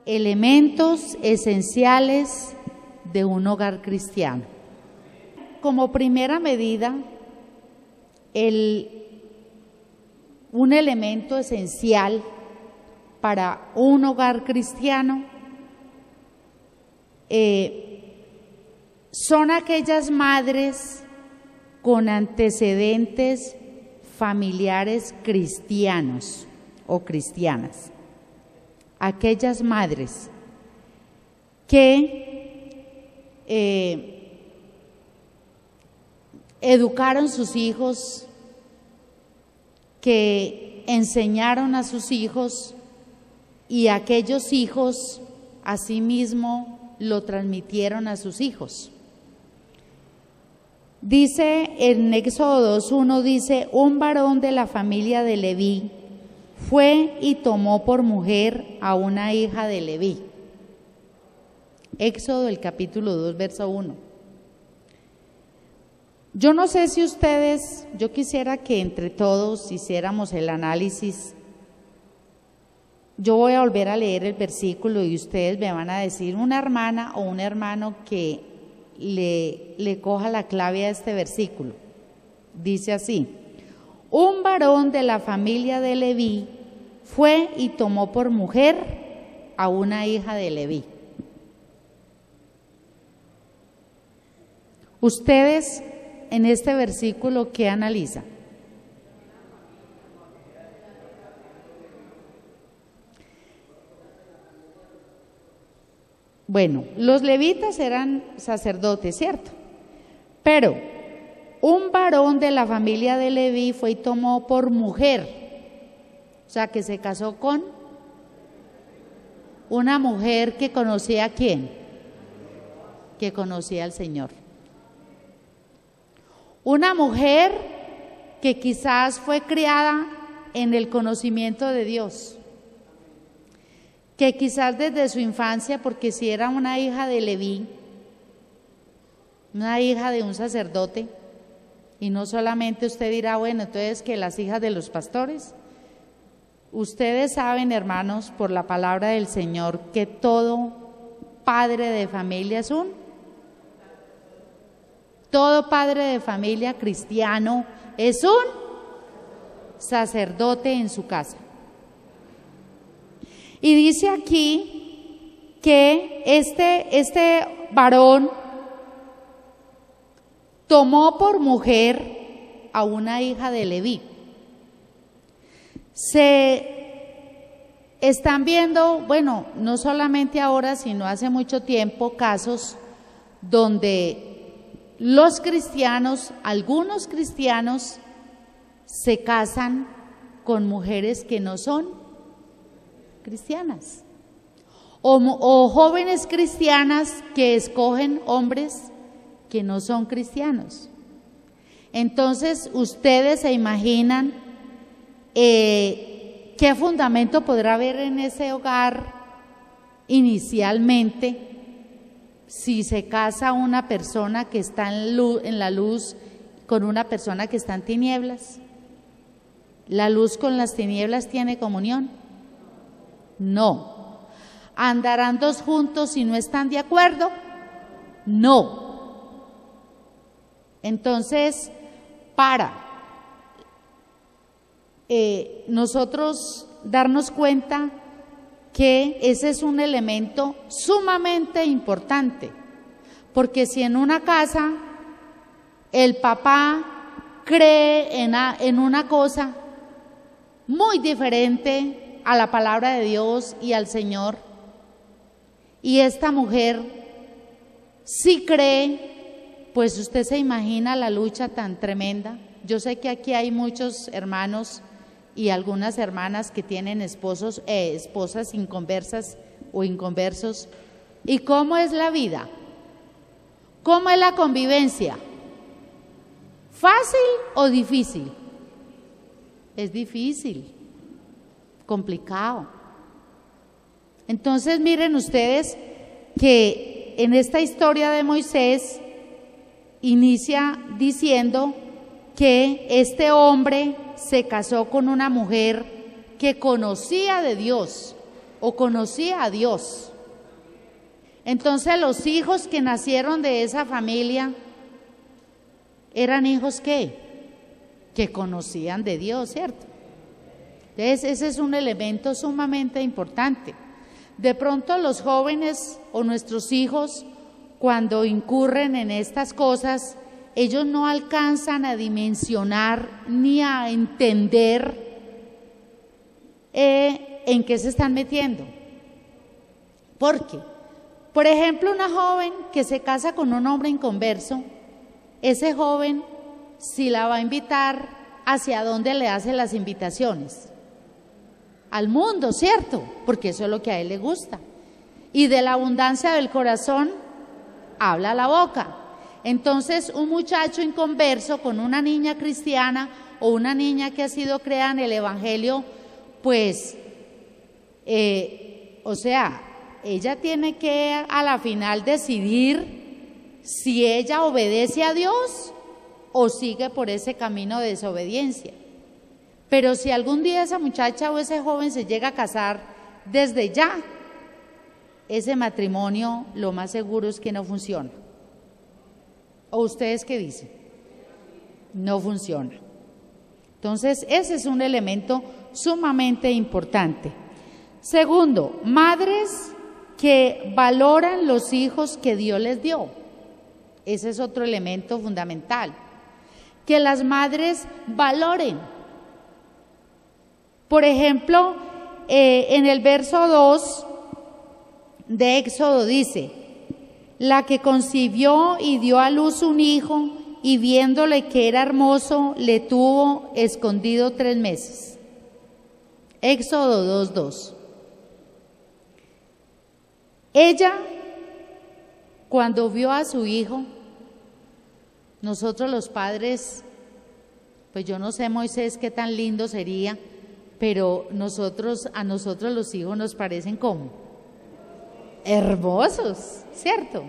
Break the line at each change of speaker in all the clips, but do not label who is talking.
elementos esenciales de un hogar cristiano. Como primera medida, un elemento esencial para un hogar cristiano son aquellas madres con antecedentes familiares cristianos o cristianas. Aquellas madres que educaron sus hijos, que enseñaron a sus hijos y aquellos hijos asimismo lo transmitieron a sus hijos. Dice en Éxodo 2:1, dice: un varón de la familia de Leví fue y tomó por mujer a una hija de Leví. Éxodo, el capítulo 2, verso 1. Yo no sé si ustedes, yo quisiera que entre todos hiciéramos el análisis. Yo voy a volver a leer el versículo y ustedes me van a decir una hermana o un hermano que le coja la clave a este versículo. Dice así: un varón de la familia de Leví fue y tomó por mujer a una hija de Leví. Ustedes en este versículo, ¿qué analizan? Bueno, los levitas eran sacerdotes, ¿cierto? Pero un varón de la familia de Leví fue y tomó por mujer, o sea, que se casó con una mujer que conocía a quién, que conocía al Señor. Una mujer que quizás fue criada en el conocimiento de Dios, que quizás desde su infancia, porque si era una hija de Leví, una hija de un sacerdote, y no solamente usted dirá, bueno, entonces que las hijas de los pastores. Ustedes saben, hermanos, por la palabra del Señor, que todo padre de familia todo padre de familia cristiano es un sacerdote en su casa. Y dice aquí que este varón tomó por mujer a una hija de Leví. Se están viendo, bueno, no solamente ahora, sino hace mucho tiempo, casos donde los cristianos, algunos cristianos, se casan con mujeres que no son cristianas, o jóvenes cristianas que escogen hombres que no son cristianos. Entonces, ustedes se imaginan qué fundamento podrá haber en ese hogar inicialmente si se casa una persona que está en la luz con una persona que está en tinieblas. ¿La luz con las tinieblas tiene comunión? No. ¿Andarán dos juntos si no están de acuerdo? No. Entonces, para nosotros darnos cuenta que ese es un elemento sumamente importante, porque si en una casa el papá cree en una cosa muy diferente a la palabra de Dios y al Señor, y esta mujer sí cree, pues usted se imagina la lucha tan tremenda. Yo sé que aquí hay muchos hermanos y algunas hermanas que tienen esposas inconversas o inconversos. ¿Y cómo es la vida? ¿Cómo es la convivencia? ¿Fácil o difícil? Es difícil, complicado. Entonces miren ustedes que en esta historia de Moisés inicia diciendo que este hombre se casó con una mujer que conocía de Dios, o conocía a Dios. Entonces los hijos que nacieron de esa familia eran hijos que conocían de Dios, ¿cierto? Entonces ese es un elemento sumamente importante. De pronto los jóvenes o nuestros hijos, cuando incurren en estas cosas, ellos no alcanzan a dimensionar ni a entender en qué se están metiendo. ¿Por qué? Por ejemplo, una joven que se casa con un hombre inconverso, ese joven, si la va a invitar, ¿hacia dónde le hace las invitaciones? Al mundo, ¿cierto? Porque eso es lo que a él le gusta. Y de la abundancia del corazón habla la boca. Entonces, un muchacho inconverso con una niña cristiana o una niña que ha sido creada en el Evangelio, pues, o sea, ella tiene que a la final decidir si ella obedece a Dios o sigue por ese camino de desobediencia. Pero si algún día esa muchacha o ese joven se llega a casar, desde ya, ese matrimonio lo más seguro es que no funciona. ¿O ustedes qué dicen? No funciona. Entonces, ese es un elemento sumamente importante. Segundo, madres que valoran los hijos que Dios les dio. Ese es otro elemento fundamental. Que las madres valoren. Por ejemplo, en el verso 2 de Éxodo dice: la que concibió y dio a luz un hijo, y viéndole que era hermoso, le tuvo escondido 3 meses. Éxodo 2:2. Ella, cuando vio a su hijo, nosotros los padres, pues yo no sé, Moisés, qué tan lindo sería, pero a nosotros los hijos nos parecen como hermosos, ¿cierto?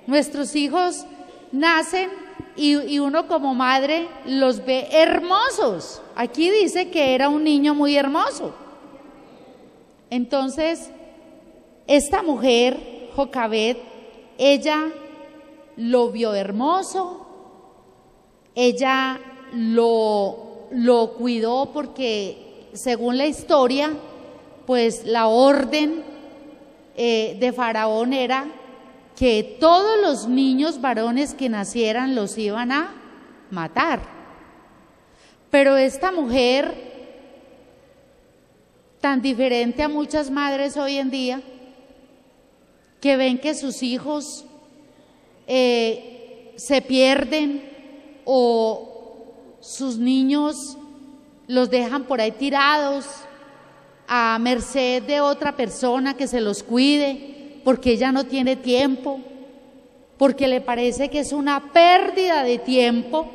Nuestros hijos nacen y uno como madre los ve hermosos. Aquí dice que era un niño muy hermoso. Entonces, esta mujer, Jocabed, ella lo vio hermoso, ella lo cuidó porque, según la historia, pues la orden de Faraón era que todos los niños varones que nacieran los iban a matar. Pero esta mujer, tan diferente a muchas madres hoy en día, que ven que sus hijos se pierden o sus niños los dejan por ahí tirados a merced de otra persona que se los cuide, porque ella no tiene tiempo, porque le parece que es una pérdida de tiempo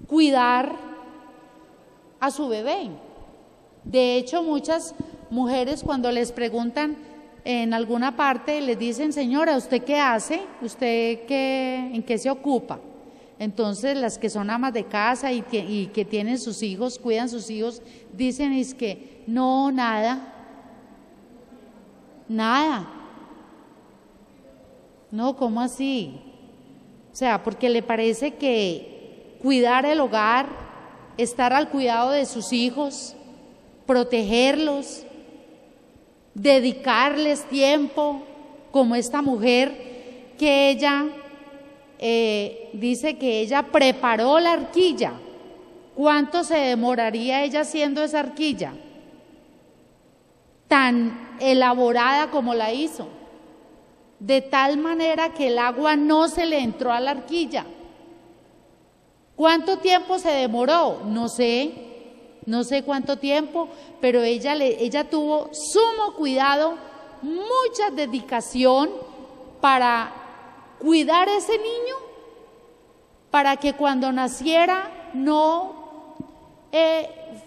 cuidar a su bebé. De hecho, muchas mujeres, cuando les preguntan en alguna parte, les dicen: señora, ¿usted qué hace? ¿Usted en qué se ocupa? Entonces las que son amas de casa y que tienen sus hijos, cuidan sus hijos, dicen es que no, nada. No, ¿cómo así? O sea, porque le parece que cuidar el hogar, estar al cuidado de sus hijos, protegerlos, dedicarles tiempo, como esta mujer que ella dice que ella preparó la arquilla. ¿Cuánto se demoraría ella haciendo esa arquilla? Tan elaborada como la hizo, de tal manera que el agua no se le entró a la arquilla. ¿Cuánto tiempo se demoró? No sé cuánto tiempo, pero ella tuvo sumo cuidado, mucha dedicación para cuidar a ese niño, para que cuando naciera no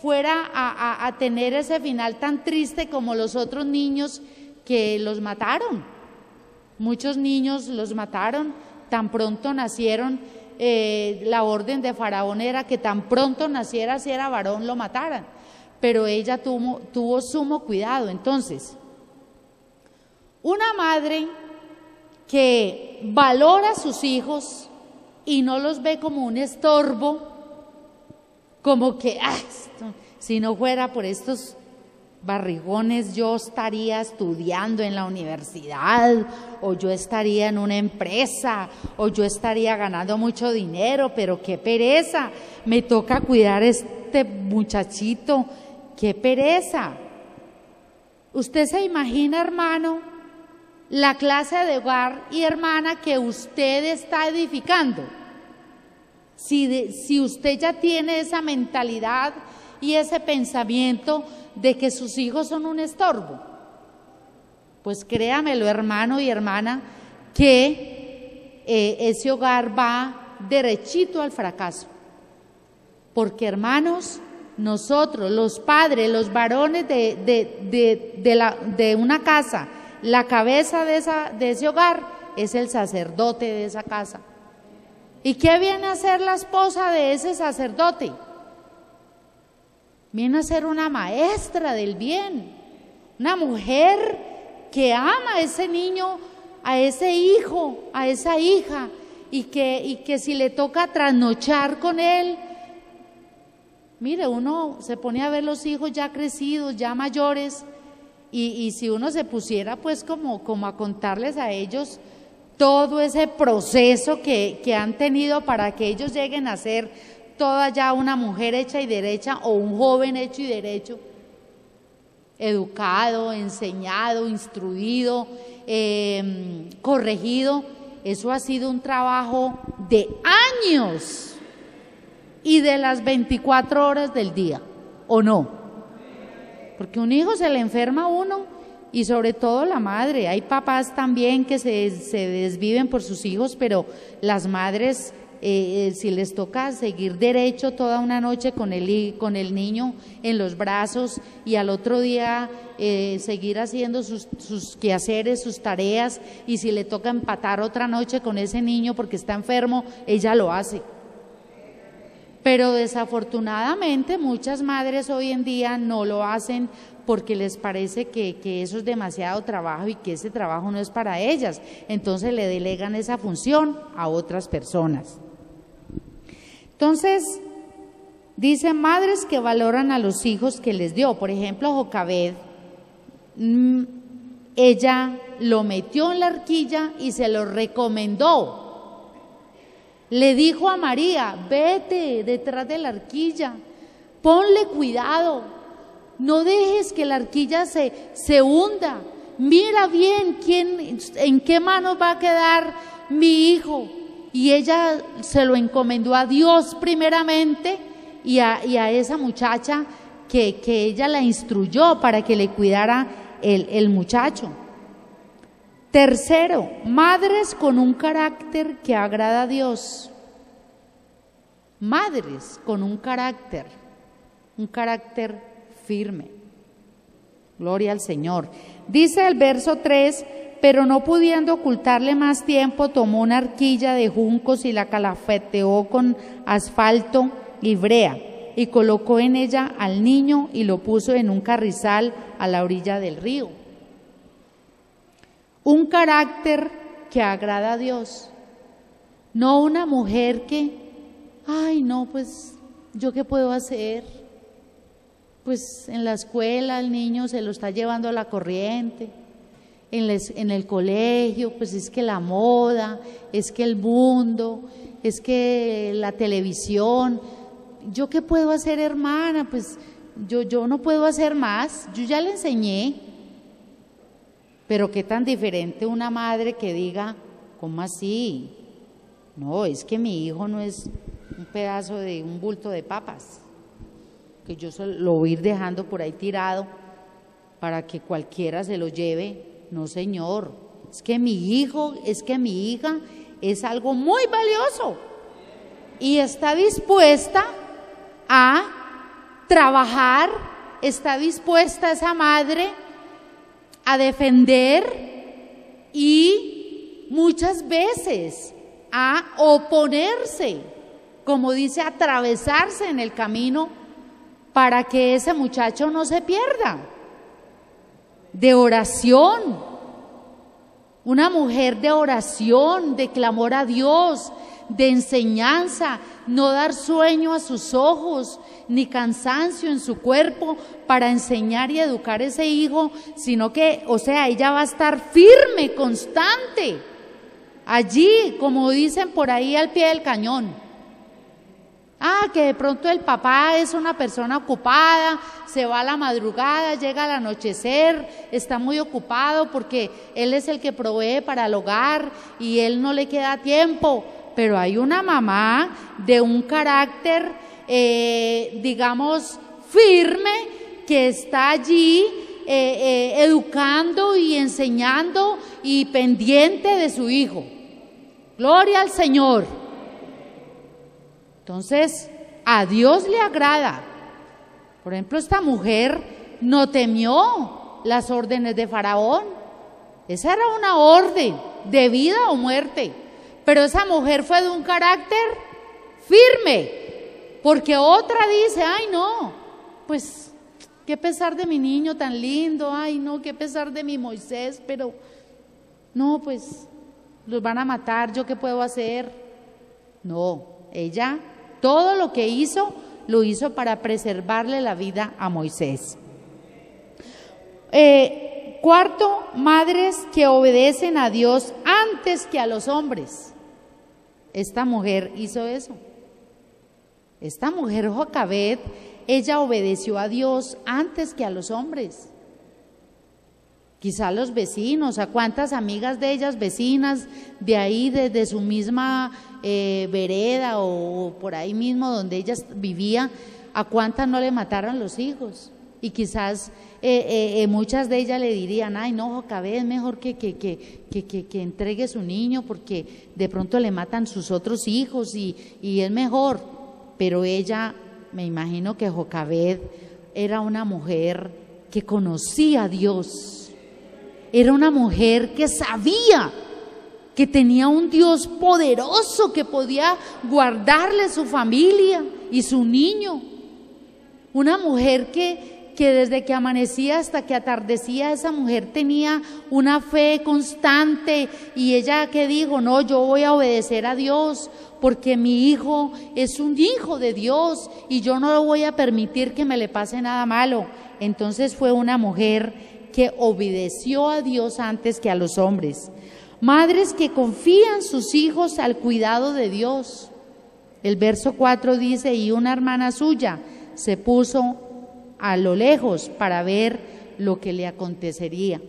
fuera a tener ese final tan triste como los otros niños que los mataron. Muchos niños los mataron, tan pronto nacieron. La orden de Faraón era que tan pronto naciera, si era varón, lo mataran. pero ella tuvo sumo cuidado. Entonces, una madre que valora a sus hijos y no los ve como un estorbo, como que, si no fuera por estos barrigones yo estaría estudiando en la universidad, o yo estaría en una empresa, o yo estaría ganando mucho dinero, pero qué pereza, me toca cuidar a este muchachito, qué pereza. Usted se imagina, hermano, la clase de hogar y hermana que usted está edificando. Si usted ya tiene esa mentalidad y ese pensamiento de que sus hijos son un estorbo, pues créamelo, hermano y hermana, que ese hogar va derechito al fracaso. Porque, hermanos, nosotros, los padres, los varones de una casa, la cabeza de ese hogar es el sacerdote de esa casa. ¿Y qué viene a ser la esposa de ese sacerdote? Viene a ser una maestra del bien, una mujer que ama a ese niño, a ese hijo, a esa hija, y que si le toca trasnochar con él, mire, uno se pone a ver los hijos ya crecidos, ya mayores, y si uno se pusiera pues como a contarles a ellos todo ese proceso que han tenido para que ellos lleguen a ser toda ya una mujer hecha y derecha, o un joven hecho y derecho, educado, enseñado, instruido, corregido. Eso ha sido un trabajo de años y de las 24 horas del día, ¿o no? Porque un hijo se le enferma a uno, y sobre todo la madre. Hay papás también que se desviven por sus hijos, pero las madres, si les toca seguir derecho toda una noche con el niño en los brazos, y al otro día seguir haciendo sus quehaceres, sus tareas, y si le toca empatar otra noche con ese niño porque está enfermo, ella lo hace. Pero desafortunadamente muchas madres hoy en día no lo hacen porque les parece que eso es demasiado trabajo y que ese trabajo no es para ellas. Entonces le delegan esa función a otras personas. Entonces, dicen madres que valoran a los hijos que les dio. Por ejemplo, Jocabed, ella lo metió en la arquilla y se lo recomendó. Le dijo a María, vete detrás de la arquilla, ponle cuidado, no dejes que la arquilla se hunda, mira bien en qué manos va a quedar mi hijo. Y ella se lo encomendó a Dios primeramente, y a esa muchacha que ella la instruyó para que le cuidara el muchacho. Tercero, madres con un carácter que agrada a Dios. Madres con un carácter firme. Gloria al Señor. Dice el verso 3, pero no pudiendo ocultarle más tiempo, tomó una arquilla de juncos y la calafeteó con asfalto y brea, y colocó en ella al niño y lo puso en un carrizal a la orilla del río. Un carácter que agrada a Dios, no una mujer que, ay no, pues yo qué puedo hacer, pues en la escuela el niño se lo está llevando a la corriente, en el colegio pues es que la moda, es que el mundo, es que la televisión, yo qué puedo hacer, hermana, pues yo no puedo hacer más, yo ya le enseñé. Pero qué tan diferente una madre que diga, ¿cómo así? No, es que mi hijo no es un pedazo de un bulto de papas, que yo lo voy a ir dejando por ahí tirado para que cualquiera se lo lleve. No, señor, es que mi hijo, es que mi hija es algo muy valioso y está dispuesta a trabajar, está dispuesta esa madre a defender y muchas veces a oponerse, como dice, atravesarse en el camino para que ese muchacho no se pierda, de oración, una mujer de oración, de clamor a Dios, de enseñanza, no dar sueño a sus ojos, ni cansancio en su cuerpo para enseñar y educar a ese hijo, sino que, o sea, ella va a estar firme, constante, allí, como dicen por ahí, al pie del cañón. Que de pronto el papá es una persona ocupada, se va a la madrugada, llega al anochecer, está muy ocupado porque él es el que provee para el hogar y él no le queda tiempo. Pero hay una mamá de un carácter, digamos, firme, que está allí educando y enseñando y pendiente de su hijo. Gloria al Señor. Entonces, a Dios le agrada. Por ejemplo, esta mujer no temió las órdenes de Faraón. Esa era una orden de vida o muerte. Pero esa mujer fue de un carácter firme, porque otra dice, ay no, pues qué pesar de mi niño tan lindo, ay no, qué pesar de mi Moisés, pero no, pues los van a matar, ¿yo qué puedo hacer? No, ella todo lo que hizo, lo hizo para preservarle la vida a Moisés. Cuarto, madres que obedecen a Dios antes que a los hombres. Esta mujer hizo eso. Esta mujer Jocabed, ella obedeció a Dios antes que a los hombres. Quizá los vecinos, a cuántas amigas de ellas, vecinas de ahí, desde su misma vereda o por ahí mismo donde ella vivía, a cuántas no le mataron los hijos. Y quizás muchas de ellas le dirían, ay no, Jocabed, es mejor que entregue su niño porque de pronto le matan sus otros hijos y es mejor. Pero ella, me imagino que Jocabed era una mujer que conocía a Dios, era una mujer que sabía que tenía un Dios poderoso que podía guardarle su familia y su niño. Una mujer que desde que amanecía hasta que atardecía, esa mujer tenía una fe constante y ella que dijo, no, yo voy a obedecer a Dios porque mi hijo es un hijo de Dios y yo no lo voy a permitir que me le pase nada malo. Entonces fue una mujer que obedeció a Dios antes que a los hombres. Madres que confían sus hijos al cuidado de Dios. El verso 4 dice, y una hermana suya se puso a lo lejos para ver lo que le acontecería.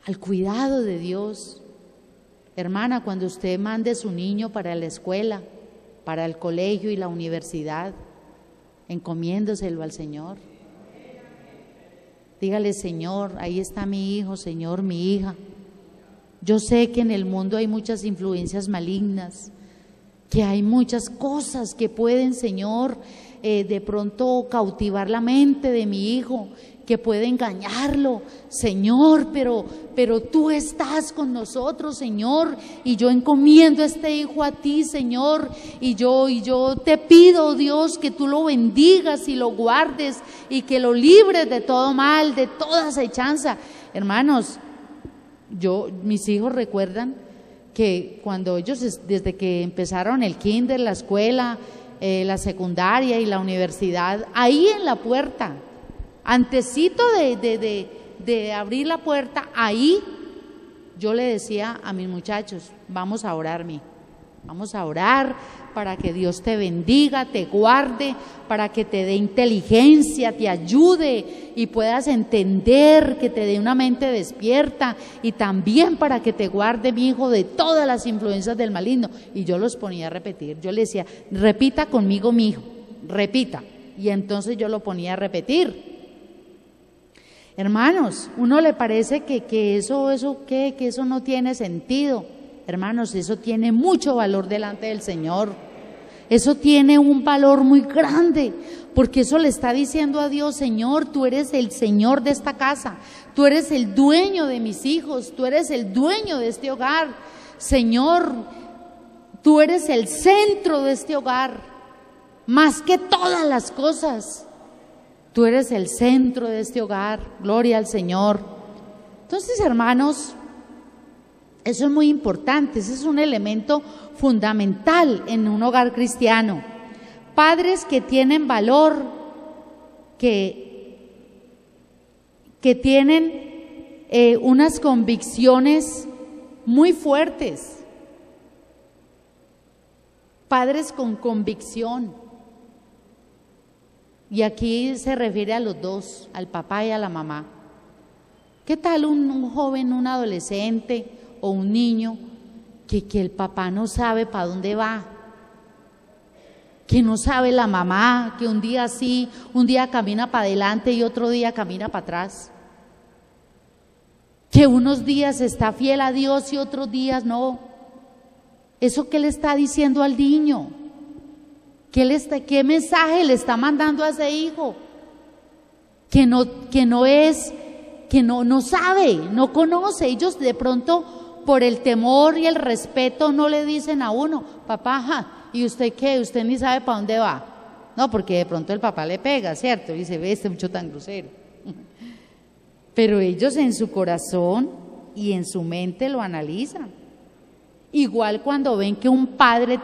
Al cuidado de Dios. Hermana, cuando usted mande a su niño para la escuela, para el colegio y la universidad, encomiéndoselo al Señor. Dígale, Señor, ahí está mi hijo, Señor, mi hija. Yo sé que en el mundo hay muchas influencias malignas, que hay muchas cosas que pueden, Señor, de pronto cautivar la mente de mi hijo, que puede engañarlo, Señor, pero tú estás con nosotros, Señor, y yo encomiendo a este hijo a ti, Señor, y yo te pido, Dios, que tú lo bendigas y lo guardes y que lo libres de todo mal, de toda acechanza. Hermanos, mis hijos recuerdan que cuando ellos, desde que empezaron el kinder, la escuela, la secundaria y la universidad, ahí en la puerta, antesito de abrir la puerta, ahí yo le decía a mis muchachos, vamos a orar, vamos a orar para que Dios te bendiga, te guarde, para que te dé inteligencia, te ayude y puedas entender, que te dé una mente despierta, y también para que te guarde, mi hijo, de todas las influencias del maligno. Y yo los ponía a repetir, yo le decía, repita conmigo, mi hijo, repita, y entonces yo lo ponía a repetir. Hermanos, uno le parece que eso no tiene sentido. Hermanos, eso tiene mucho valor delante del Señor. Eso tiene un valor muy grande, porque eso le está diciendo a Dios, Señor, tú eres el Señor de esta casa, tú eres el dueño de mis hijos, tú eres el dueño de este hogar. Señor, tú eres el centro de este hogar. más que todas las cosas. Tú eres el centro de este hogar, gloria al Señor. Entonces, hermanos, eso es muy importante, ese es un elemento fundamental en un hogar cristiano. Padres que tienen valor, que tienen unas convicciones muy fuertes. Padres con convicción. Y aquí se refiere a los dos, al papá y a la mamá. ¿Qué tal un joven, un adolescente o un niño que el papá no sabe para dónde va? Que no sabe la mamá, que un día sí, un día camina para adelante y otro día camina para atrás. Que unos días está fiel a Dios y otros días no. ¿Eso qué le está diciendo al niño? ¿Qué mensaje le está mandando a ese hijo? Que no sabe, no conoce. Ellos de pronto, por el temor y el respeto, no le dicen a uno, papá, ¿y usted qué? Usted ni sabe para dónde va. No, porque de pronto el papá le pega, ¿cierto? Y se ve este mucho tan grosero. Pero ellos en su corazón y en su mente lo analizan. Igual cuando ven que un padre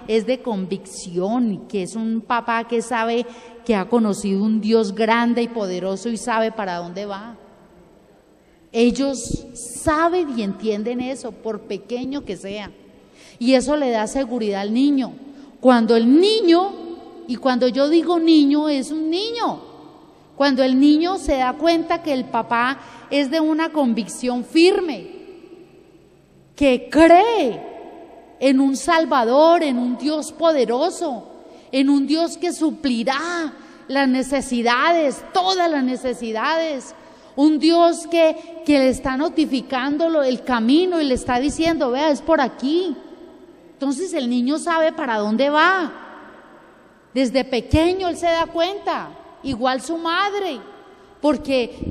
es de convicción, que es un papá que sabe que ha conocido un Dios grande y poderoso y sabe para dónde va. Ellos saben y entienden eso, por pequeño que sea. Y eso le da seguridad al niño. Cuando el niño, y cuando yo digo niño, es un niño. Cuando el niño se da cuenta que el papá es de una convicción firme, que cree en un Salvador, en un Dios poderoso, en un Dios que suplirá las necesidades, todas las necesidades, un Dios que le está notificando el camino y le está diciendo, vea, es por aquí. Entonces el niño sabe para dónde va. Desde pequeño él se da cuenta, igual su madre, porque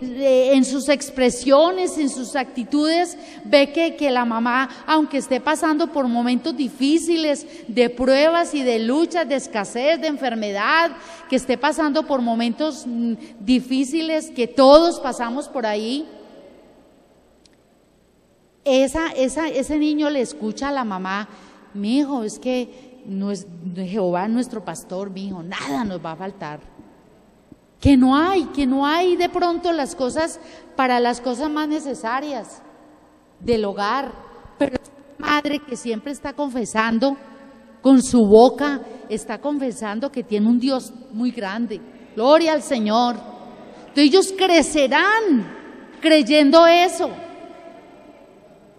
en sus expresiones, en sus actitudes, ve que la mamá, aunque esté pasando por momentos difíciles, de pruebas y de luchas, de escasez, de enfermedad, que esté pasando por momentos difíciles, que todos pasamos por ahí, ese niño le escucha a la mamá, mi hijo, es que Jehová es nuestro pastor, mi hijo, nada nos va a faltar. Que no hay de pronto las cosas para las cosas más necesarias del hogar, pero es una madre que siempre está confesando con su boca, está confesando que tiene un Dios muy grande, gloria al Señor. Entonces ellos crecerán creyendo eso,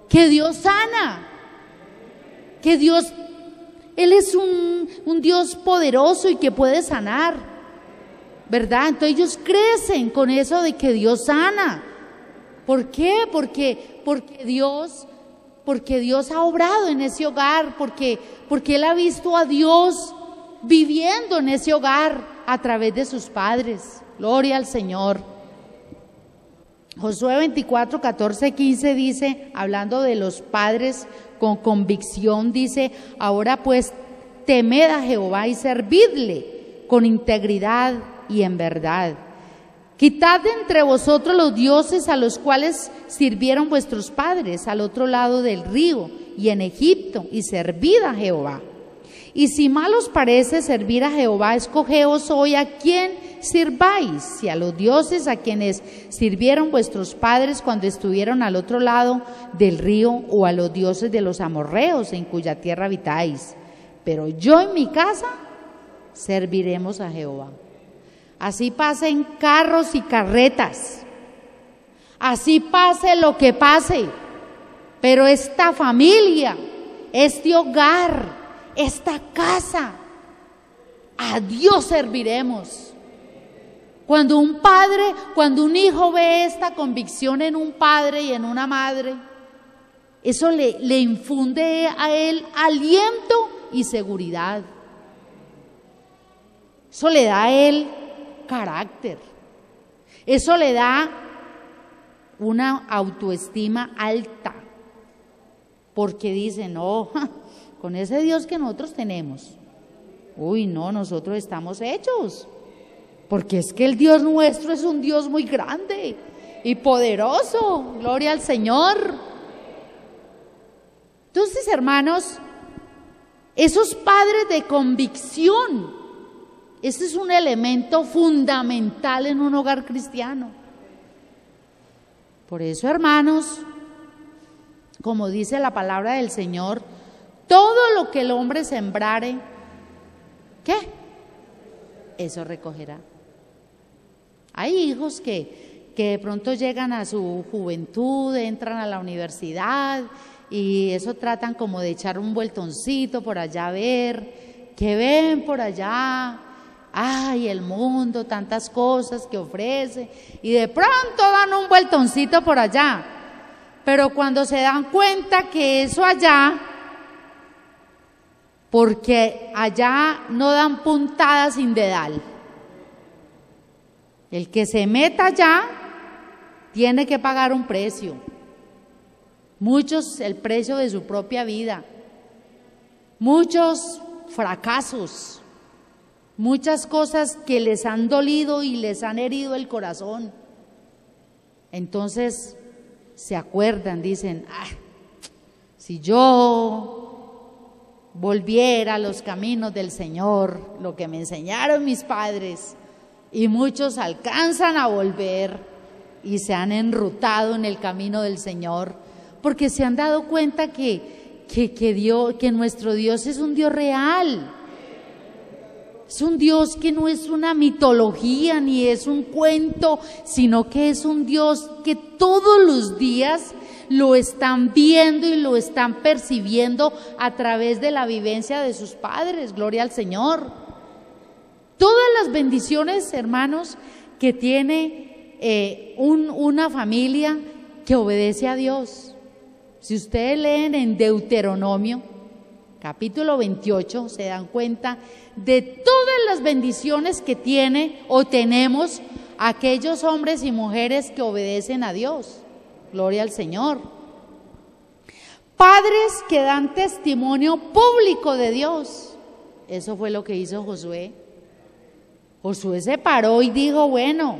que Dios sana, que Dios, Él es un Dios poderoso y que puede sanar, ¿verdad? Entonces ellos crecen con eso de que Dios sana. ¿Por qué? Porque Dios ha obrado en ese hogar, porque Él ha visto a Dios viviendo en ese hogar a través de sus padres. Gloria al Señor. Josué 24, 14, 15 dice, hablando de los padres con convicción, dice, ahora pues temed a Jehová y servidle con integridad y en verdad. Quitad de entre vosotros los dioses a los cuales sirvieron vuestros padres al otro lado del río y en Egipto, y servid a Jehová. Y si mal os parece servir a Jehová, escogeos hoy a quién sirváis, si a los dioses a quienes sirvieron vuestros padres cuando estuvieron al otro lado del río, o a los dioses de los amorreos en cuya tierra habitáis. Pero yo en mi casa serviremos a Jehová. Así pasen carros y carretas, así pase lo que pase, pero esta familia, este hogar, esta casa, a Dios serviremos. Cuando un hijo ve esta convicción en un padre y en una madre, eso le infunde a él aliento y seguridad. Eso le da a él carácter, eso le da una autoestima alta, porque dice, no, con ese Dios que nosotros tenemos, Uy, no, nosotros estamos hechos, porque es que el Dios nuestro es un Dios muy grande y poderoso, gloria al Señor. Entonces, hermanos, esos padres de convicción, este es un elemento fundamental en un hogar cristiano. Por eso, hermanos, como dice la palabra del Señor, todo lo que el hombre sembrare, ¿qué? Eso recogerá. Hay hijos que de pronto llegan a su juventud, entran a la universidad y eso tratan como de echar un vueltoncito por allá a ver, que ven por allá, ay, el mundo, tantas cosas que ofrece, y de pronto dan un vueltoncito por allá, pero cuando se dan cuenta que eso allá, porque allá no dan puntada sin dedal, el que se meta allá tiene que pagar un precio, muchos el precio de su propia vida, muchos fracasos, muchas cosas que les han dolido y les han herido el corazón. Entonces se acuerdan, dicen, si yo volviera a los caminos del Señor, lo que me enseñaron mis padres, y muchos alcanzan a volver y se han enrutado en el camino del Señor, porque se han dado cuenta que nuestro Dios es un Dios real. Es un Dios que no es una mitología ni es un cuento, sino que es un Dios que todos los días lo están viendo y lo están percibiendo a través de la vivencia de sus padres. Gloria al Señor. Todas las bendiciones, hermanos, que tiene una familia que obedece a Dios. Si ustedes leen en Deuteronomio, capítulo 28, se dan cuenta de todas las bendiciones que tiene o tenemos aquellos hombres y mujeres que obedecen a Dios. Gloria al Señor. Padres que dan testimonio público de Dios. Eso fue lo que hizo Josué. Josué se paró y dijo, bueno,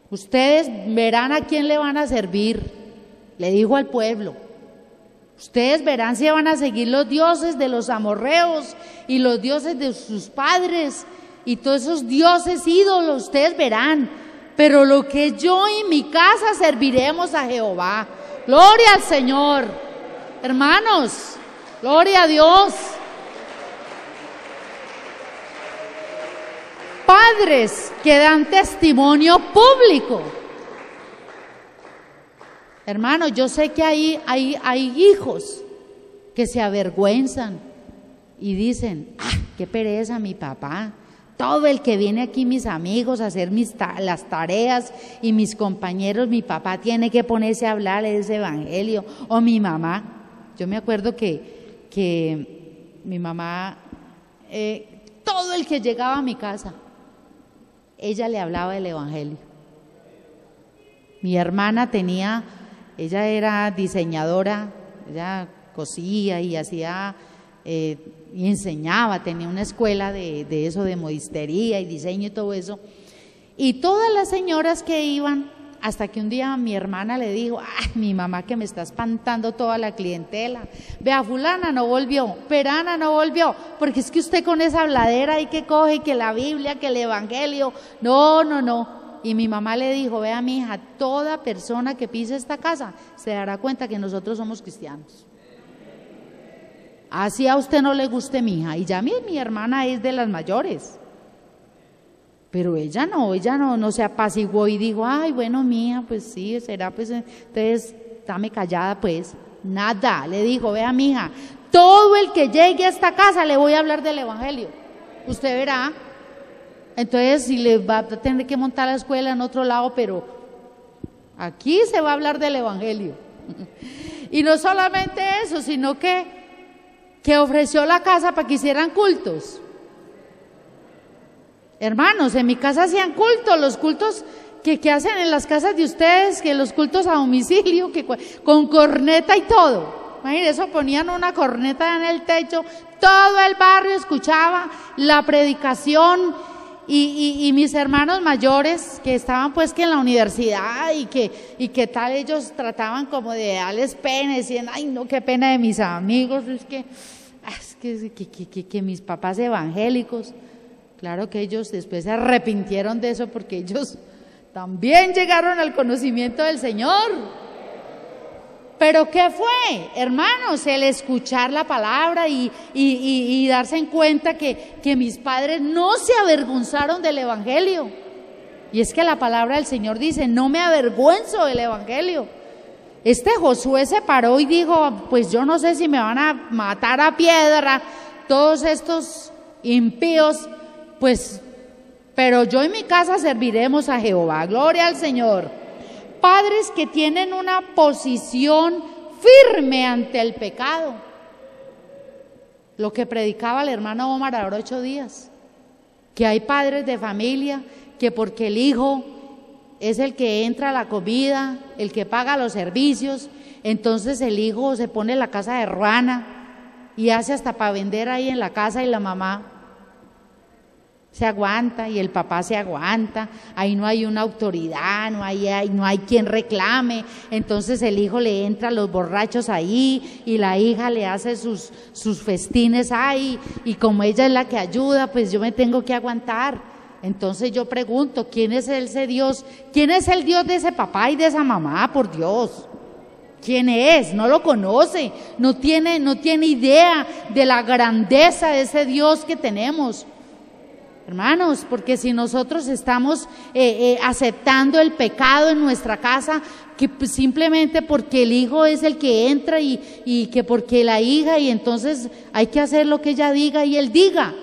ustedes verán a quién le van a servir. Le dijo al pueblo. Ustedes verán si van a seguir los dioses de los amorreos y los dioses de sus padres y todos esos dioses ídolos, ustedes verán. Pero lo que yo y mi casa serviremos a Jehová. Gloria al Señor. Hermanos, gloria a Dios. Padres que dan testimonio público. Hermano, yo sé que hay hijos que se avergüenzan y dicen, qué pereza mi papá, todo el que viene aquí mis amigos a hacer las tareas y mis compañeros, mi papá tiene que ponerse a hablar de ese evangelio, o mi mamá. Yo me acuerdo que mi mamá, todo el que llegaba a mi casa, ella le hablaba del evangelio. Mi hermana ella era diseñadora, ella cosía y hacía y enseñaba, tenía una escuela de eso, de modistería y diseño y todo eso. Y todas las señoras que iban, hasta que un día mi hermana le dijo, mi mamá que me está espantando toda la clientela. Vea, fulana no volvió, perana no volvió, porque es que usted con esa habladera ahí que coge, que la Biblia, que el evangelio, no. Y mi mamá le dijo, vea mi hija, toda persona que pise esta casa se dará cuenta que nosotros somos cristianos. Así a usted no le guste mi hija. Y ya mi hermana es de las mayores. Pero ella no se apaciguó y dijo, ay, bueno, mía, pues sí, será, pues, entonces, dame callada, pues. Nada, le dijo, vea mi hija, todo el que llegue a esta casa le voy a hablar del evangelio. Usted verá. Entonces, si le va a tener que montar la escuela en otro lado, pero aquí se va a hablar del evangelio. Y no solamente eso, sino que ofreció la casa para que hicieran cultos. Hermanos, en mi casa hacían cultos, los cultos que hacen en las casas de ustedes, que los cultos a domicilio, que con corneta y todo. Imagínense, eso ponían una corneta en el techo, todo el barrio escuchaba la predicación y mis hermanos mayores que estaban pues que en la universidad y que tal, ellos trataban como de darles pena, decían, ay no, qué pena de mis amigos, es que mis papás evangélicos. Claro que ellos después se arrepintieron de eso porque ellos también llegaron al conocimiento del Señor. Pero ¿qué fue, hermanos? El escuchar la palabra y darse en cuenta que mis padres no se avergonzaron del evangelio. Y es que la palabra del Señor dice, no me avergüenzo del evangelio. Este Josué se paró y dijo, pues yo no sé si me van a matar a piedra todos estos impíos, pues, pero yo en mi casa serviremos a Jehová. Gloria al Señor. Padres que tienen una posición firme ante el pecado. Lo que predicaba el hermano Omar ahora 8 días, que hay padres de familia que porque el hijo es el que entra a la comida, el que paga los servicios, entonces el hijo se pone en la casa de ruana y hace hasta para vender ahí en la casa y la mamá se aguanta y el papá se aguanta, ahí no hay una autoridad, no hay quien reclame, entonces el hijo le entra a los borrachos ahí y la hija le hace sus festines ahí y como ella es la que ayuda, pues yo me tengo que aguantar. Entonces yo pregunto, ¿quién es ese Dios? ¿Quién es el Dios de ese papá y de esa mamá? Por Dios. ¿Quién es? No lo conoce, no tiene idea de la grandeza de ese Dios que tenemos. Hermanos, porque si nosotros estamos aceptando el pecado en nuestra casa, que simplemente porque el hijo es el que entra y que porque la hija, y entonces hay que hacer lo que ella diga y él diga.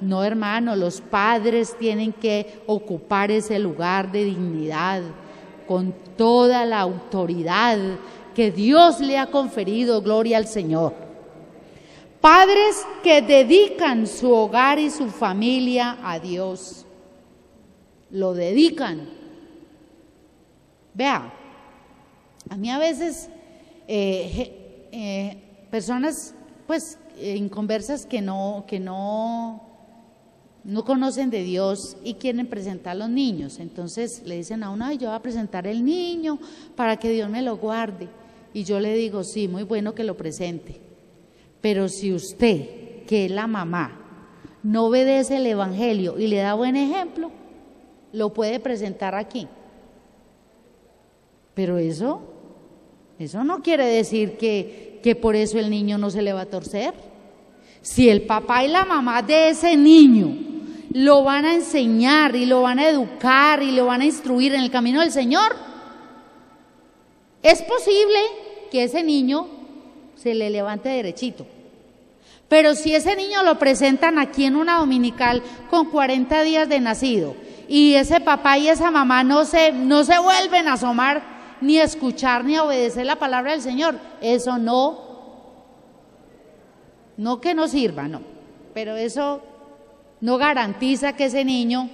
No, hermano, los padres tienen que ocupar ese lugar de dignidad con toda la autoridad que Dios le ha conferido. Gloria al Señor. Padres que dedican su hogar y su familia a Dios. Lo dedican. Vea, a mí a veces personas pues inconversas que no conocen de Dios y quieren presentar a los niños. Entonces le dicen a uno, ay, yo voy a presentar el niño para que Dios me lo guarde. Y yo le digo, sí, muy bueno que lo presente. Pero si usted, que es la mamá, no obedece el evangelio y le da buen ejemplo, lo puede presentar aquí. Pero eso no quiere decir que por eso el niño no se le va a torcer. Si el papá y la mamá de ese niño lo van a enseñar y lo van a educar y lo van a instruir en el camino del Señor, es posible que ese niño se le levante derechito. Pero si ese niño lo presentan aquí en una dominical con 40 días de nacido y ese papá y esa mamá no se vuelven a asomar ni a escuchar ni a obedecer la palabra del Señor, eso no que no sirva, no, pero eso no garantiza que ese niño,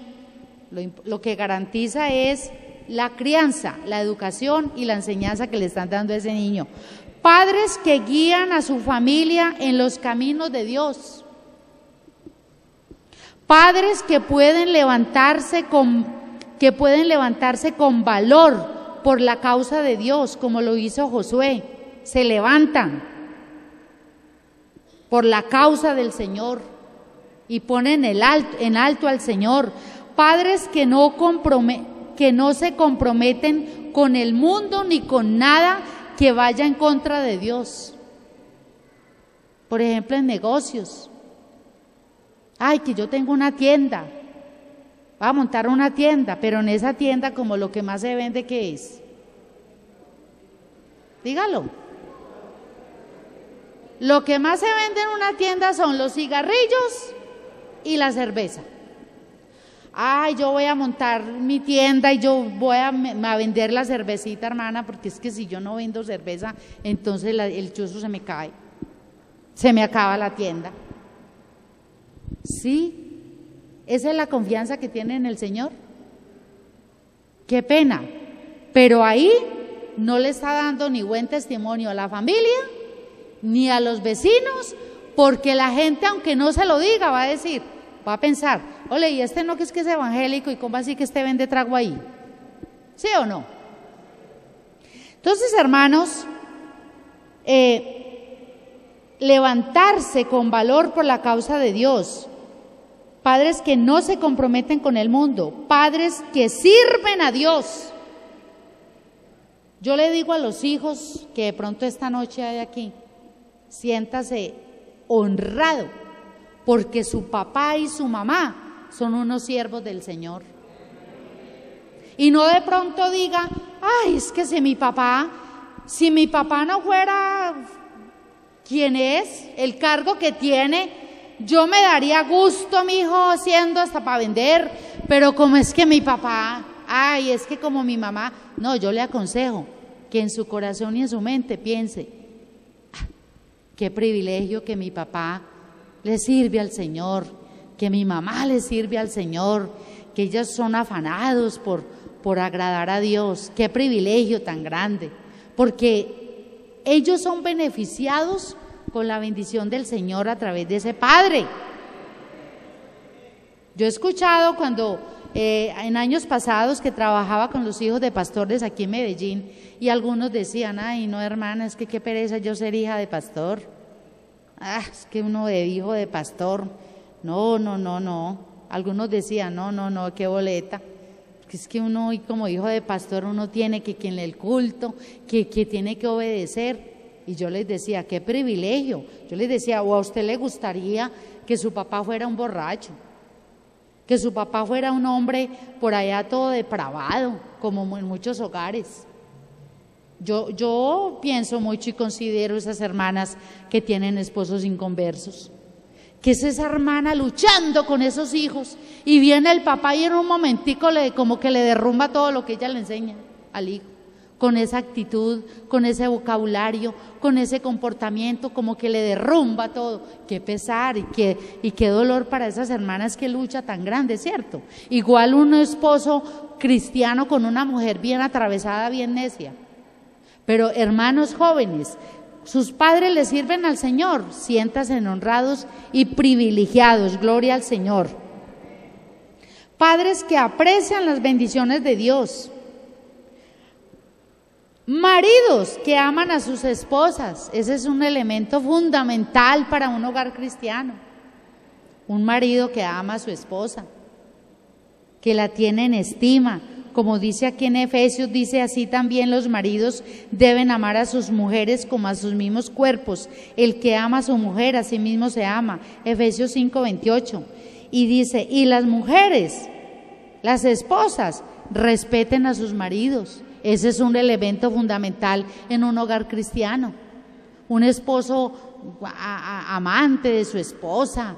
lo que garantiza es la crianza, la educación y la enseñanza que le están dando a ese niño. Padres que guían a su familia en los caminos de Dios. Padres que pueden levantarse con valor por la causa de Dios, como lo hizo Josué. Se levantan por la causa del Señor y ponen en alto al Señor. Padres que no se comprometen con el mundo ni con nada que vaya en contra de Dios. Por ejemplo, en negocios. Ay, que yo tengo una tienda. Voy a montar una tienda, pero en esa tienda como lo que más se vende, ¿qué es? Dígalo. Lo que más se vende en una tienda son los cigarrillos y la cerveza. Ay, yo voy a montar mi tienda y yo voy a vender la cervecita, hermana, porque es que si yo no vendo cerveza, entonces el chuzo se me cae, se me acaba la tienda. Sí, esa es la confianza que tiene en el Señor. Qué pena, pero ahí no le está dando ni buen testimonio a la familia ni a los vecinos, porque la gente, aunque no se lo diga, va a decir, va a pensar, ole, y este no que es evangélico, y cómo así que este vende trago ahí, ¿sí o no? Entonces, hermanos, levantarse con valor por la causa de Dios, padres que no se comprometen con el mundo, padres que sirven a Dios. Yo le digo a los hijos que de pronto esta noche hay aquí, siéntase honrado, porque su papá y su mamá son unos siervos del Señor. Y no de pronto diga, ay, es que si mi papá no fuera quien es, el cargo que tiene, yo me daría gusto, mi hijo, haciendo hasta para vender, pero como es que mi papá, ay, es que como mi mamá, no, yo le aconsejo que en su corazón y en su mente piense, qué privilegio que mi papá le sirve al Señor, que mi mamá le sirve al Señor, que ellos son afanados por agradar a Dios. Qué privilegio tan grande, porque ellos son beneficiados con la bendición del Señor a través de ese padre. Yo he escuchado cuando en años pasados que trabajaba con los hijos de pastores aquí en Medellín, y algunos decían, ay no hermana, es que qué pereza yo ser hija de pastor, es que uno de hijo de pastor, no, algunos decían, no, qué boleta, es que uno como hijo de pastor uno tiene que en el culto, que tiene que obedecer. Y yo les decía, qué privilegio. Yo les decía, o a usted le gustaría que su papá fuera un borracho, que su papá fuera un hombre por allá todo depravado, como en muchos hogares. Yo pienso mucho y considero esas hermanas que tienen esposos inconversos, que es esa hermana luchando con esos hijos, y viene el papá y en un momentico como que le derrumba todo lo que ella le enseña al hijo, con esa actitud, con ese vocabulario, con ese comportamiento, como que le derrumba todo. Qué pesar y qué dolor para esas hermanas, qué lucha tan grande, ¿cierto? Igual un esposo cristiano con una mujer bien atravesada, bien necia. Pero hermanos jóvenes, sus padres le sirven al Señor, siéntanse honrados y privilegiados, gloria al Señor. Padres que aprecian las bendiciones de Dios. Maridos que aman a sus esposas, ese es un elemento fundamental para un hogar cristiano. Un marido que ama a su esposa, que la tiene en estima. Como dice aquí en Efesios, dice así también los maridos deben amar a sus mujeres como a sus mismos cuerpos. El que ama a su mujer, a sí mismo se ama. Efesios 5:28. Y dice, y las mujeres, las esposas, respeten a sus maridos. Ese es un elemento fundamental en un hogar cristiano. Un esposo amante de su esposa,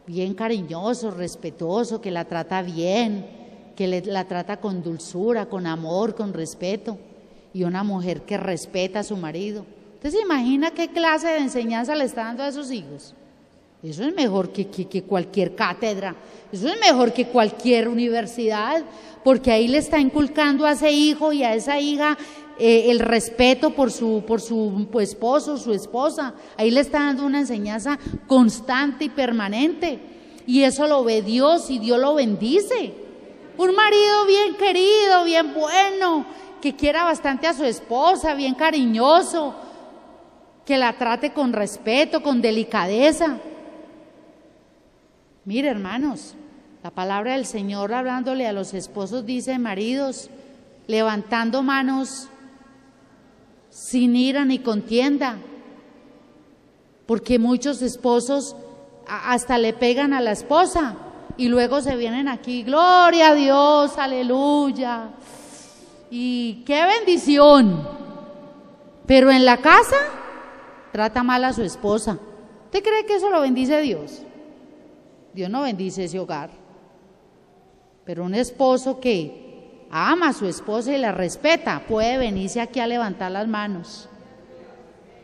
bien cariñoso, respetuoso, que la trata bien, que la trata con dulzura, con amor, con respeto, y una mujer que respeta a su marido. ¿Usted se imagina qué clase de enseñanza le está dando a esos hijos? Eso es mejor que cualquier cátedra, eso es mejor que cualquier universidad, porque ahí le está inculcando a ese hijo y a esa hija el respeto por su esposo, su esposa. Ahí le está dando una enseñanza constante y permanente, y eso lo ve Dios y Dios lo bendice. Un marido bien querido, bien bueno, que quiera bastante a su esposa, bien cariñoso, que la trate con respeto, con delicadeza. Mire, hermanos, la palabra del Señor hablándole a los esposos dice, maridos, levantando manos sin ira ni contienda, porque muchos esposos hasta le pegan a la esposa y luego se vienen aquí, gloria a Dios, aleluya, y qué bendición, pero en la casa trata mal a su esposa. ¿Usted cree que eso lo bendice Dios? Dios no bendice ese hogar. Pero un esposo que ama a su esposa y la respeta puede venirse aquí a levantar las manos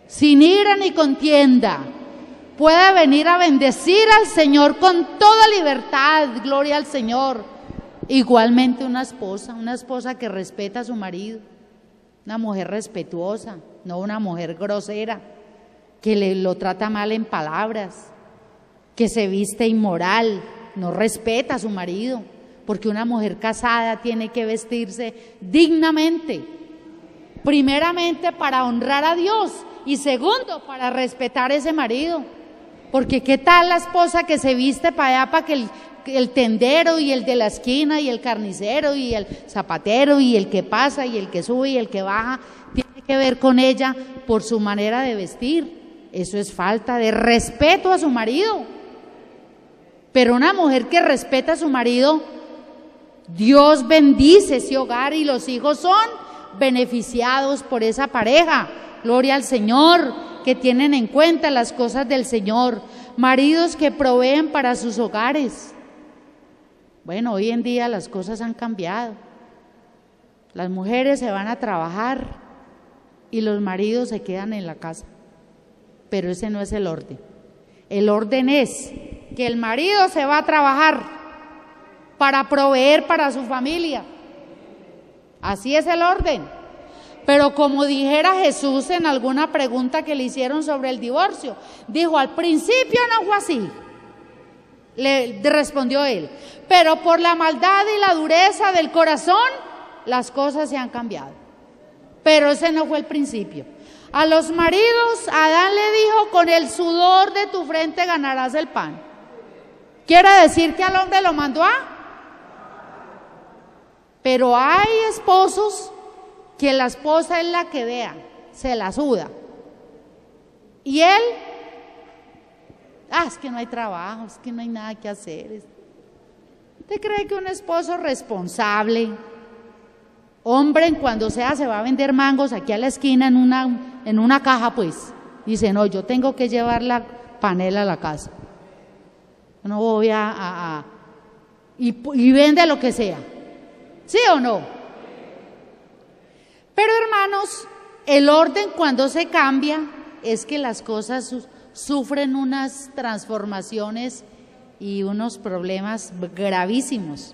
sin ira ni contienda, puede venir a bendecir al Señor con toda libertad, gloria al Señor. Igualmente una esposa que respeta a su marido, una mujer respetuosa, no una mujer grosera, que lo trata mal en palabras, que se viste inmoral, no respeta a su marido, porque una mujer casada tiene que vestirse dignamente, primeramente para honrar a Dios y segundo para respetar a ese marido, porque qué tal la esposa que se viste para allá para que el tendero y el de la esquina y el carnicero y el zapatero y el que pasa y el que sube y el que baja tiene que ver con ella por su manera de vestir. Eso es falta de respeto a su marido. Pero una mujer que respeta a su marido, Dios bendice ese hogar y los hijos son beneficiados por esa pareja. Gloria al Señor, que tienen en cuenta las cosas del Señor. Maridos que proveen para sus hogares. Bueno, hoy en día las cosas han cambiado. Las mujeres se van a trabajar y los maridos se quedan en la casa. Pero ese no es el orden. El orden es que el marido se va a trabajar para proveer para su familia. Así es el orden. Pero como dijera Jesús en alguna pregunta que le hicieron sobre el divorcio, dijo, al principio no fue así. Le respondió él, pero por la maldad y la dureza del corazón, las cosas se han cambiado. Pero ese no fue el principio. A los maridos, Adán le dijo, con el sudor de tu frente ganarás el pan. ¿Quiere decir que al hombre lo mandó a? Pero hay esposos que la esposa es la que vea, se la suda. Y él, es que no hay trabajo, es que no hay nada que hacer. ¿Usted cree que un esposo responsable, hombre, cuando sea se va a vender mangos aquí a la esquina en una caja, pues? Dice, no, yo tengo que llevar la panela a la casa. No voy y vende lo que sea. ¿Sí o no? Pero hermanos, el orden cuando se cambia es que las cosas sufren unas transformaciones y unos problemas gravísimos,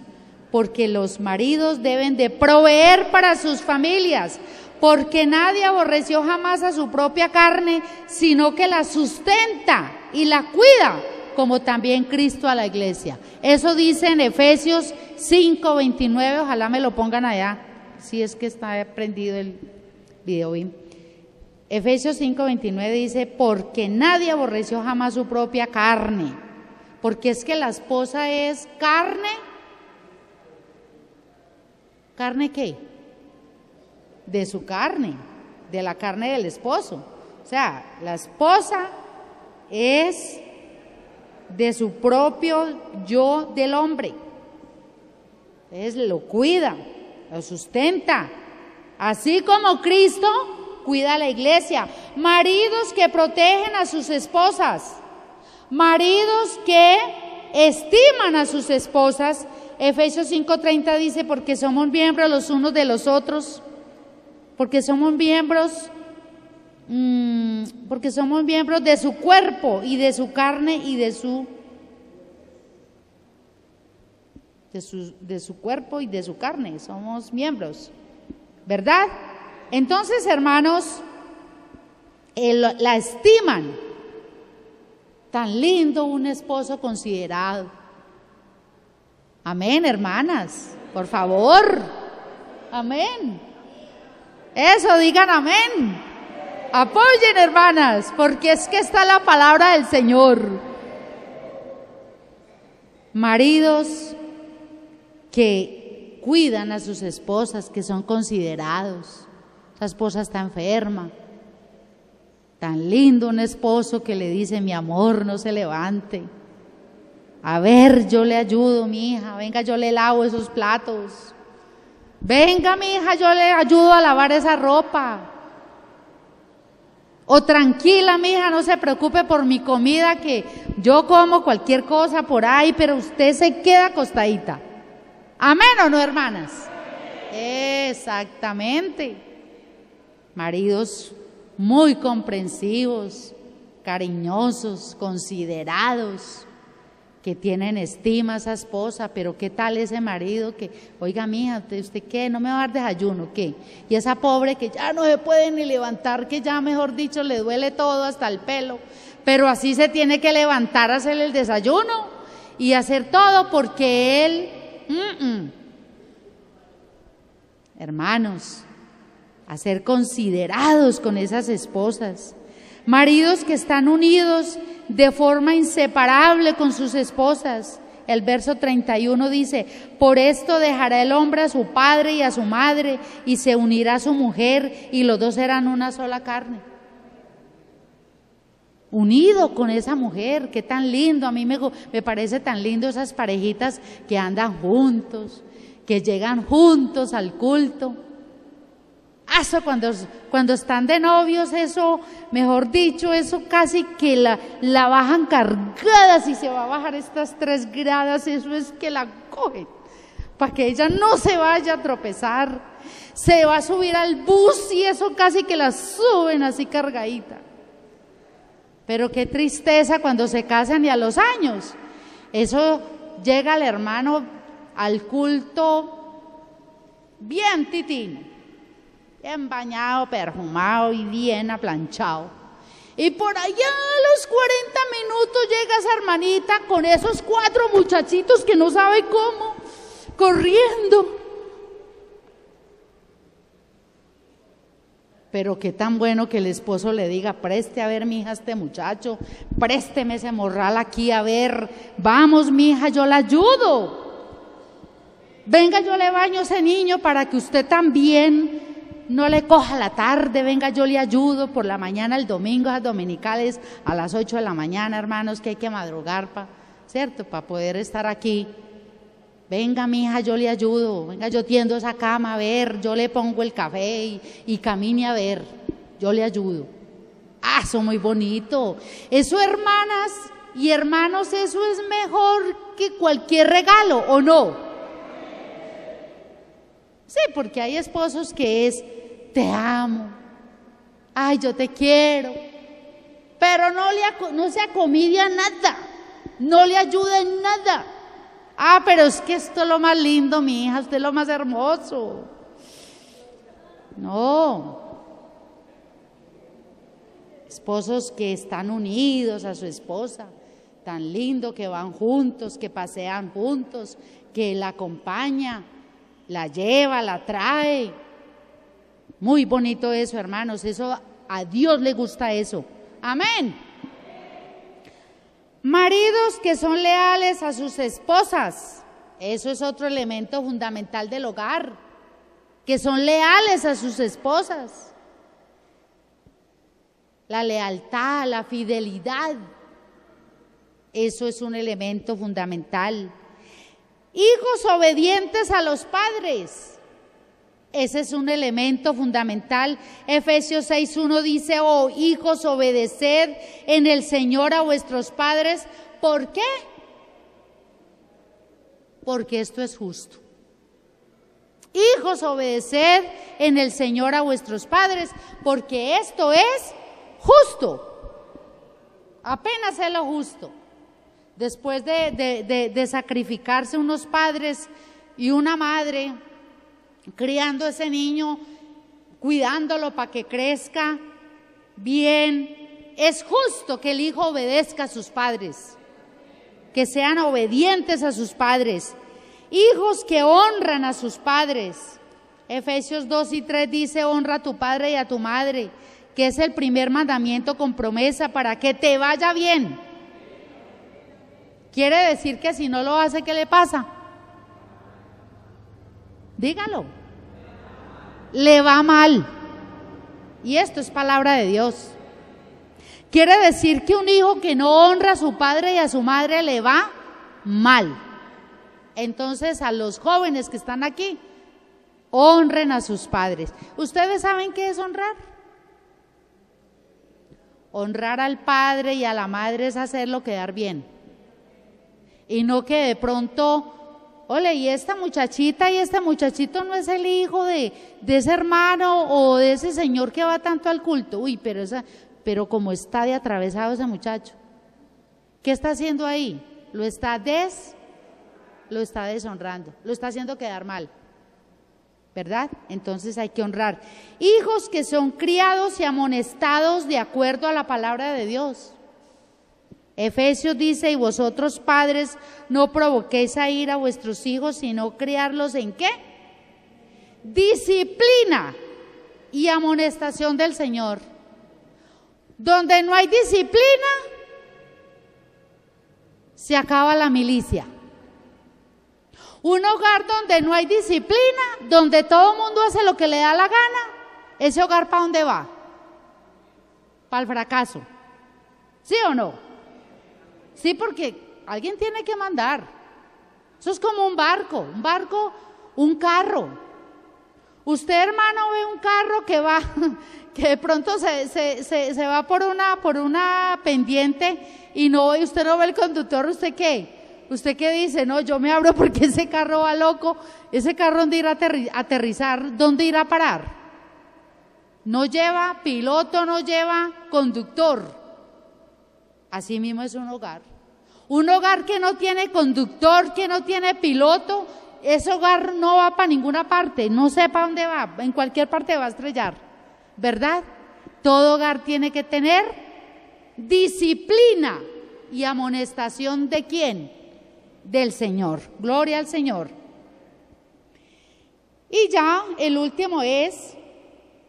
porque los maridos deben de proveer para sus familias, porque nadie aborreció jamás a su propia carne, sino que la sustenta y la cuida, como también Cristo a la iglesia. Eso dice en Efesios 5:29, ojalá me lo pongan allá, si es que está prendido el video bien. Efesios 5:29 dice, porque nadie aborreció jamás su propia carne, porque es que la esposa es carne. ¿Carne qué? De su carne, de la carne del esposo. O sea, la esposa es de su propio yo del hombre. Entonces lo cuida, lo sustenta, así como Cristo cuida a la iglesia. Maridos que protegen a sus esposas, maridos que estiman a sus esposas. Efesios 5:30 dice, porque somos miembros los unos de los otros, porque somos miembros de su cuerpo y de su carne y de su cuerpo y de su carne, somos miembros, ¿verdad? Entonces, hermanos, la estiman. Tan lindo un esposo considerado. Amén, hermanas, por favor. Amén. Eso, digan amén. Apoyen, hermanas, porque es que está la palabra del Señor. Maridos que cuidan a sus esposas, que son considerados. Esa esposa está enferma. Tan lindo un esposo que le dice, mi amor, no se levante. A ver, yo le ayudo, mi hija. Venga, yo le lavo esos platos. Venga, mi hija, yo le ayudo a lavar esa ropa. O tranquila, mi hija, no se preocupe por mi comida, que yo como cualquier cosa por ahí, pero usted se queda acostadita. ¿Amén o no, hermanas? Exactamente. Maridos muy comprensivos, cariñosos, considerados, que tienen estima a esa esposa, pero qué tal ese marido que, oiga mija, ¿usted qué? ¿No me va a dar desayuno? ¿Qué? Y esa pobre que ya no se puede ni levantar, que ya mejor dicho le duele todo hasta el pelo, pero así se tiene que levantar a hacerle el desayuno y hacer todo porque él, Hermanos, a ser considerados con esas esposas, maridos que están unidos de forma inseparable con sus esposas. El verso 31 dice: por esto dejará el hombre a su padre y a su madre y se unirá a su mujer y los dos serán una sola carne. Unido con esa mujer, qué tan lindo, a mí me parece tan lindo esas parejitas que andan juntos, que llegan juntos al culto. Eso cuando están de novios, eso, mejor dicho, eso casi que la bajan cargada. Si se va a bajar estas 3 gradas, eso es que la cogen, para que ella no se vaya a tropezar. Se va a subir al bus y eso casi que la suben así cargadita. Pero qué tristeza cuando se casan y a los años. Eso llega el hermano al culto bien titín, bien bañado, perfumado y bien aplanchado. Y por allá a los 40 minutos llega esa hermanita con esos 4 muchachitos que no sabe cómo, corriendo. Pero qué tan bueno que el esposo le diga: preste a ver, mija, este muchacho, présteme ese morral aquí, a ver, vamos, mija, yo la ayudo. Venga, yo le baño a ese niño para que usted también no le coja la tarde. Venga, yo le ayudo por la mañana, el domingo, las dominicales a las 8 de la mañana, hermanos, que hay que madrugar, ¿cierto? Para poder estar aquí. Venga, mija, yo le ayudo. Venga, yo tiendo esa cama, a ver, yo le pongo el café y camine, a ver, yo le ayudo. Ah, eso muy bonito. Eso, hermanas y hermanos, eso es mejor que cualquier regalo, ¿o no? Sí, porque hay esposos que es: te amo, ay, yo te quiero, pero no se acomidia nada, no le ayuda en nada. Ah, pero es que esto es lo más lindo, mi hija, usted es lo más hermoso. No. Esposos que están unidos a su esposa, tan lindo, que van juntos, que pasean juntos, que la acompaña, la lleva, la trae. Muy bonito eso, hermanos, eso a Dios le gusta eso. Amén. Maridos que son leales a sus esposas, eso es otro elemento fundamental del hogar, que son leales a sus esposas. La lealtad, la fidelidad, eso es un elemento fundamental. Hijos obedientes a los padres, ese es un elemento fundamental. Efesios 6:1 dice: oh hijos, obedeced en el Señor a vuestros padres. ¿Por qué? Porque esto es justo. Hijos, obedeced en el Señor a vuestros padres, porque esto es justo. Apenas es lo justo. Después de sacrificarse unos padres y una madre, criando a ese niño, cuidándolo para que crezca bien, es justo que el hijo obedezca a sus padres, que sean obedientes a sus padres. Hijos que honran a sus padres. Efesios 2:3 dice: honra a tu padre y a tu madre, que es el primer mandamiento con promesa para que te vaya bien. Quiere decir que si no lo hace, ¿qué le pasa? Dígalo. Le va mal. Y esto es palabra de Dios. Quiere decir que un hijo que no honra a su padre y a su madre le va mal. Entonces, a los jóvenes que están aquí, honren a sus padres. ¿Ustedes saben qué es honrar? Honrar al padre y a la madre es hacerlo quedar bien. Y no que de pronto, ole, y esta muchachita y este muchachito no es el hijo de ese hermano o de ese señor que va tanto al culto. Uy, pero como está de atravesado ese muchacho. ¿Qué está haciendo ahí? lo está deshonrando, lo está haciendo quedar mal, ¿verdad? Entonces hay que honrar. Hijos que son criados y amonestados de acuerdo a la palabra de Dios. Efesios dice, y vosotros padres no provoquéis a ira a vuestros hijos, sino criarlos ¿en qué? Disciplina y amonestación del Señor. Donde no hay disciplina, se acaba la milicia. Un hogar donde no hay disciplina, donde todo el mundo hace lo que le da la gana, ese hogar ¿para dónde va? Para el fracaso. ¿Sí o no? Sí, porque alguien tiene que mandar. Eso es como un barco, un carro. Usted, hermano, ve un carro que va, que de pronto se va por una pendiente y usted no ve el conductor. ¿Usted qué? ¿Usted qué dice? No, yo me abro porque ese carro va loco. Ese carro, ¿dónde irá a aterrizar? ¿Dónde irá a parar? No lleva piloto, no lleva conductor. Así mismo es un hogar. Un hogar que no tiene conductor, que no tiene piloto, ese hogar no va para ninguna parte, no sé para dónde va, en cualquier parte va a estrellar, ¿verdad? Todo hogar tiene que tener disciplina y amonestación ¿de quién? Del Señor. Gloria al Señor. Y ya el último es,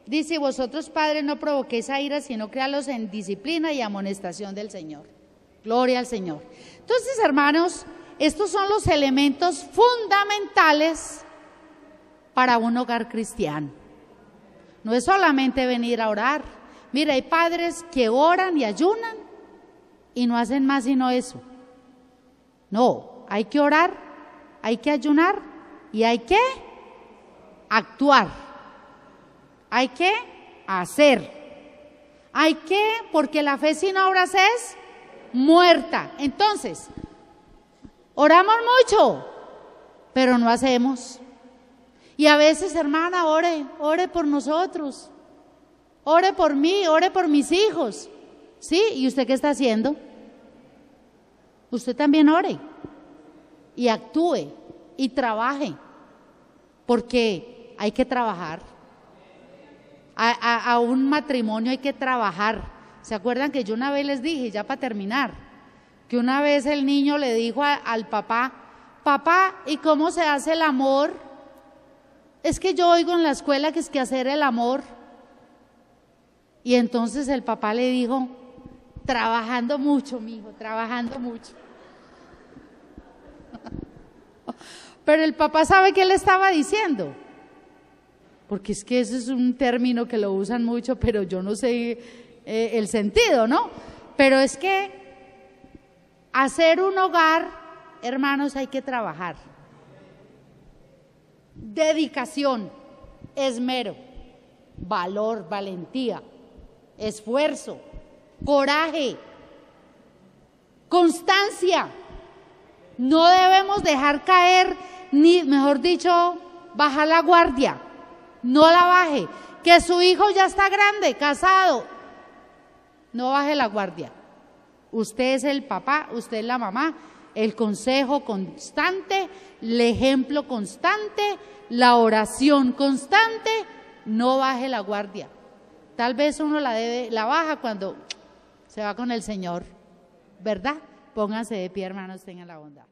dice, vosotros padres no provoquéis a ira, sino créalos en disciplina y amonestación del Señor. Gloria al Señor. Entonces, hermanos, estos son los elementos fundamentales para un hogar cristiano. No es solamente venir a orar. Mira, hay padres que oran y ayunan y no hacen más sino eso. No, hay que orar, hay que ayunar y hay que actuar. Hay que hacer. Hay que, porque la fe sin obras es muerta. Entonces, oramos mucho, pero no hacemos. Y a veces, hermana, ore por nosotros. Ore por mí, ore por mis hijos. ¿Sí? ¿Y usted qué está haciendo? Usted también ore y actúe y trabaje, porque hay que trabajar. A un matrimonio hay que trabajar. ¿Se acuerdan que yo una vez les dije, ya para terminar, que una vez el niño le dijo al papá, papá, ¿y cómo se hace el amor? Es que yo oigo en la escuela que es que hacer el amor. Y entonces el papá le dijo, trabajando mucho, mijo, trabajando mucho. Pero el papá sabe qué le estaba diciendo, porque es que ese es un término que lo usan mucho, pero yo no sé el sentido, ¿no? Pero es que hacer un hogar, hermanos, hay que trabajar. Dedicación, esmero, valor, valentía, esfuerzo, coraje, constancia. No debemos dejar caer, ni mejor dicho, bajar la guardia. No la baje. Que su hijo ya está grande, casado, no baje la guardia. Usted es el papá, usted es la mamá. El consejo constante, el ejemplo constante, la oración constante, no baje la guardia. Tal vez uno la baja cuando se va con el Señor, ¿verdad? Pónganse de pie, hermanos, tengan la bondad.